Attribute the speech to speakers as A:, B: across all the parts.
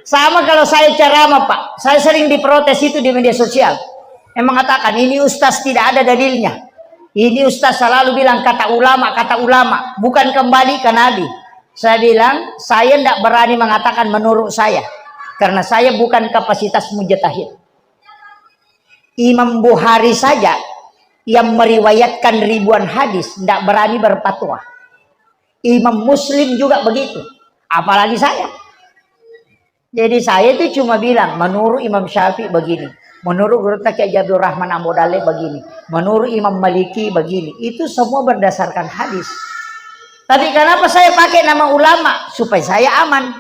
A: Sama kalau saya ceramah, Pak. Saya sering diprotes itu di media sosial. Yang mengatakan ini ustaz tidak ada dalilnya. Ini ustaz selalu bilang kata ulama, bukan kembali ke Nabi. Saya bilang, saya tidak berani mengatakan menurut saya. Karena saya bukan kapasitas mujtahid. Imam Bukhari saja yang meriwayatkan ribuan hadis tidak berani berfatwa. Imam Muslim juga begitu. Apalagi saya. Jadi saya itu cuma bilang, menurut Imam Syafi'i begini, menurut Guru Kiai Abdul Rahman Ambodale begini, menurut Imam Maliki begini. Itu semua berdasarkan hadis. Tapi kenapa saya pakai nama ulama? Supaya saya aman.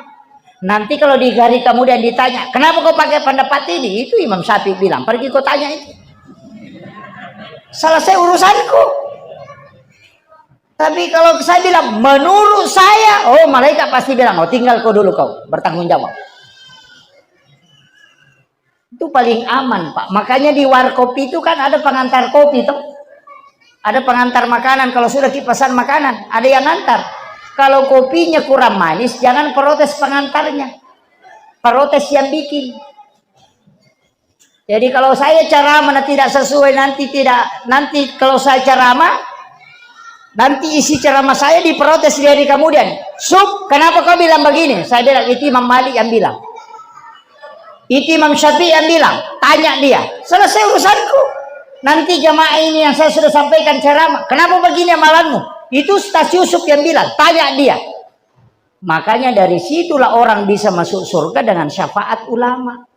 A: Nanti kalau di hari kemudian ditanya, kenapa kau pakai pendapat ini? Itu Imam Syafi'i bilang, pergi kau tanya itu. Selesai urusanku. Tapi kalau saya bilang, menurut saya, oh malaikat pasti bilang, oh tinggal kau dulu kau, bertanggung jawab. Itu paling aman, Pak. Makanya di warkop itu kan ada pengantar kopi toh. Ada pengantar makanan. Kalau sudah pesan makanan, ada yang ngantar. Kalau kopinya kurang manis, jangan protes pengantarnya. Protes yang bikin. Jadi kalau saya ceramah tidak sesuai, nanti kalau saya ceramah, nanti isi ceramah saya diprotes dari kemudian. Sub, kenapa kau bilang begini? Saya bilang itu Imam Malik yang bilang. Itu Imam Syafi'i yang bilang, tanya dia. Selesai urusanku. Nanti jamaah ini yang saya sudah sampaikan ceramah, kenapa begini amalanmu? Itu Ustaz Yusuf yang bilang, tanya dia. Makanya dari situlah orang bisa masuk surga dengan syafaat ulama.